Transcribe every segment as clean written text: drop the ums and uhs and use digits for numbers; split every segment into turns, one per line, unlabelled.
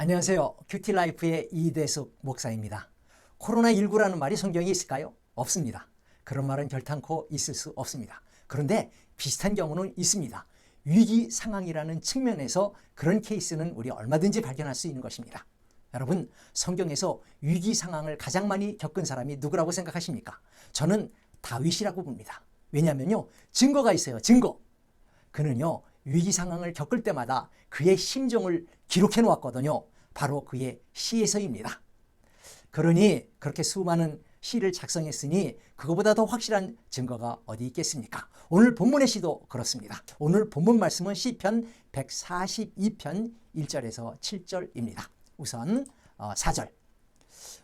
안녕하세요. 큐티라이프의 이대숙 목사입니다. 코로나19라는 말이 성경에 있을까요? 없습니다. 그런 말은 결탄코 있을 수 없습니다. 그런데 비슷한 경우는 있습니다. 위기 상황이라는 측면에서 그런 케이스는 우리 얼마든지 발견할 수 있는 것입니다. 여러분, 성경에서 위기 상황을 가장 많이 겪은 사람이 누구라고 생각하십니까? 저는 다윗이라고 봅니다. 왜냐하면요, 증거가 있어요. 증거. 그는요, 위기 상황을 겪을 때마다 그의 심정을 기록해 놓았거든요. 바로 그의 시에서입니다. 그러니 그렇게 수많은 시를 작성했으니 그거보다 더 확실한 증거가 어디 있겠습니까? 오늘 본문의 시도 그렇습니다. 오늘 본문 말씀은 시편 142편 1절에서 7절입니다. 우선 4절.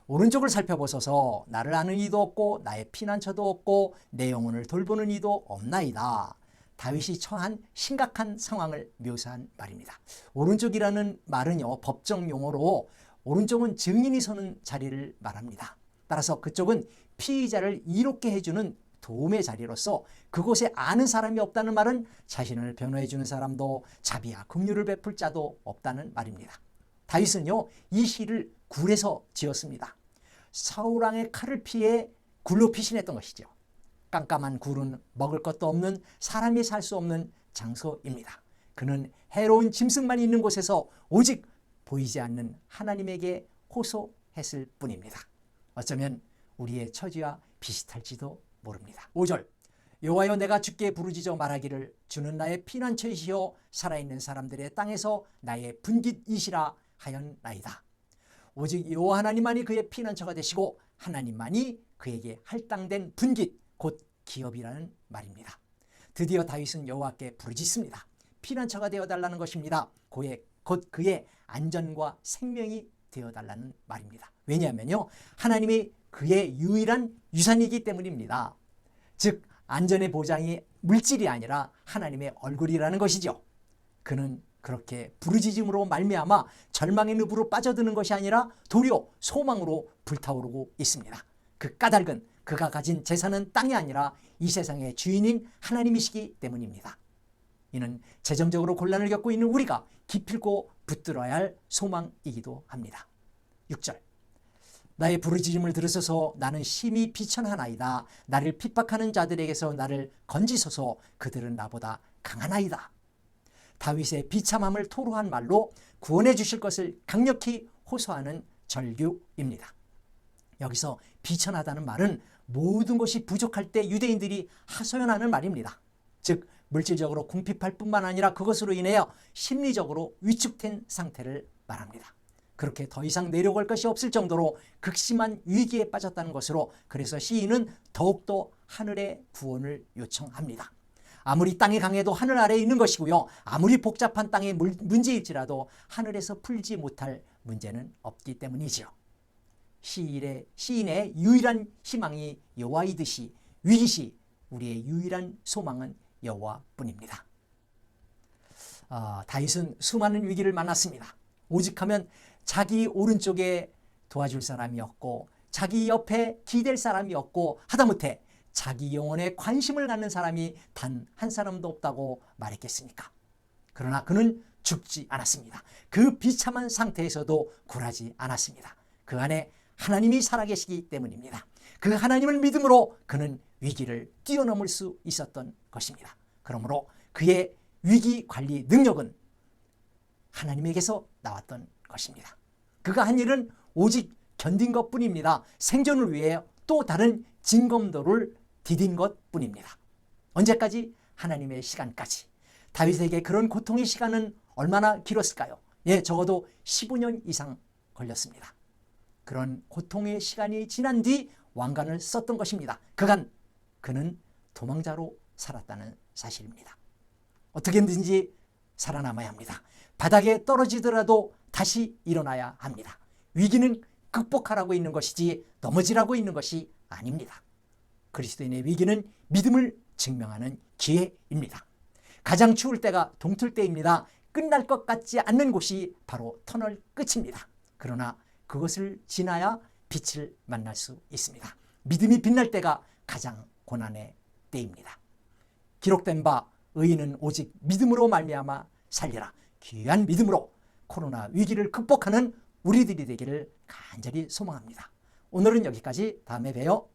오른쪽을 살펴보소서. 나를 아는 이도 없고 나의 피난처도 없고 내 영혼을 돌보는 이도 없나이다. 다윗이 처한 심각한 상황을 묘사한 말입니다. 오른쪽이라는 말은요, 법정 용어로 오른쪽은 증인이 서는 자리를 말합니다. 따라서 그쪽은 피의자를 이롭게 해주는 도움의 자리로서 그곳에 아는 사람이 없다는 말은 자신을 변호해주는 사람도 자비와 긍휼을 베풀 자도 없다는 말입니다. 다윗은요, 이 시를 굴에서 지었습니다. 사울왕의 칼을 피해 굴로 피신했던 것이죠. 깜깜한 굴은 먹을 것도 없는 사람이 살 수 없는 장소입니다. 그는 해로운 짐승만 있는 곳에서 오직 보이지 않는 하나님에게 호소했을 뿐입니다. 어쩌면 우리의 처지와 비슷할지도 모릅니다. 5절. 여호와여, 내가 주께 부르짖어 말하기를 주는 나의 피난처이시여 살아있는 사람들의 땅에서 나의 분깃이시라 하였나이다. 오직 여호와 하나님만이 그의 피난처가 되시고 하나님만이 그에게 할당된 분깃, 곧 기업이라는 말입니다. 드디어 다윗은 여호와께 부르짖습니다. 피난처가 되어달라는 것입니다. 곧 그의 안전과 생명이 되어달라는 말입니다. 왜냐하면요, 하나님이 그의 유일한 유산이기 때문입니다. 즉, 안전의 보장이 물질이 아니라 하나님의 얼굴이라는 것이죠. 그는 그렇게 부르짖음으로 말미암아 절망의 늪으로 빠져드는 것이 아니라 도리어 소망으로 불타오르고 있습니다. 그 까닭은 그가 가진 재산은 땅이 아니라 이 세상의 주인인 하나님이시기 때문입니다. 이는 재정적으로 곤란을 겪고 있는 우리가 기필코 붙들어야 할 소망이기도 합니다. 6절. 나의 부르짖음을 들으소서. 나는 심히 비천하나이다. 나를 핍박하는 자들에게서 나를 건지소서. 그들은 나보다 강하나이다. 다윗의 비참함을 토로한 말로 구원해 주실 것을 강력히 호소하는 절규입니다. 여기서 비천하다는 말은 모든 것이 부족할 때 유대인들이 하소연하는 말입니다. 즉, 물질적으로 궁핍할 뿐만 아니라 그것으로 인하여 심리적으로 위축된 상태를 말합니다. 그렇게 더 이상 내려갈 것이 없을 정도로 극심한 위기에 빠졌다는 것으로, 그래서 시인은 더욱더 하늘의 구원을 요청합니다. 아무리 땅이 강해도 하늘 아래에 있는 것이고요, 아무리 복잡한 땅의 문제일지라도 하늘에서 풀지 못할 문제는 없기 때문이지요. 시인의 유일한 희망이 여호와이듯이 위기시 우리의 유일한 소망은 여호와뿐입니다. 다윗은 수많은 위기를 만났습니다. 오직하면 자기 오른쪽에 도와줄 사람이 없고 자기 옆에 기댈 사람이 없고 하다못해 자기 영혼에 관심을 갖는 사람이 단 한 사람도 없다고 말했겠습니까? 그러나 그는 죽지 않았습니다. 그 비참한 상태에서도 굴하지 않았습니다. 그 안에 하나님이 살아계시기 때문입니다. 그 하나님을 믿음으로 그는 위기를 뛰어넘을 수 있었던 것입니다. 그러므로 그의 위기 관리 능력은 하나님에게서 나왔던 것입니다. 그가 한 일은 오직 견딘 것뿐입니다. 생존을 위해 또 다른 징검도를 디딘 것뿐입니다. 언제까지? 하나님의 시간까지. 다윗에게 그런 고통의 시간은 얼마나 길었을까요? 적어도 15년 이상 걸렸습니다. 그런 고통의 시간이 지난 뒤 왕관을 썼던 것입니다. 그는 도망자로 살았다는 사실입니다. 어떻게든지 살아남아야 합니다. 바닥에 떨어지더라도 다시 일어나야 합니다. 위기는 극복하라고 있는 것이지 넘어지라고 있는 것이 아닙니다. 그리스도인의 위기는 믿음을 증명하는 기회입니다. 가장 추울 때가 동틀 때입니다. 끝날 것 같지 않는 곳이 바로 터널 끝입니다. 그러나 그것을 지나야 빛을 만날 수 있습니다. 믿음이 빛날 때가 가장 고난의 때입니다. 기록된 바 의인은 오직 믿음으로 말미암아 살리라. 귀한 믿음으로 코로나 위기를 극복하는 우리들이 되기를 간절히 소망합니다. 오늘은 여기까지. 다음에 봬요.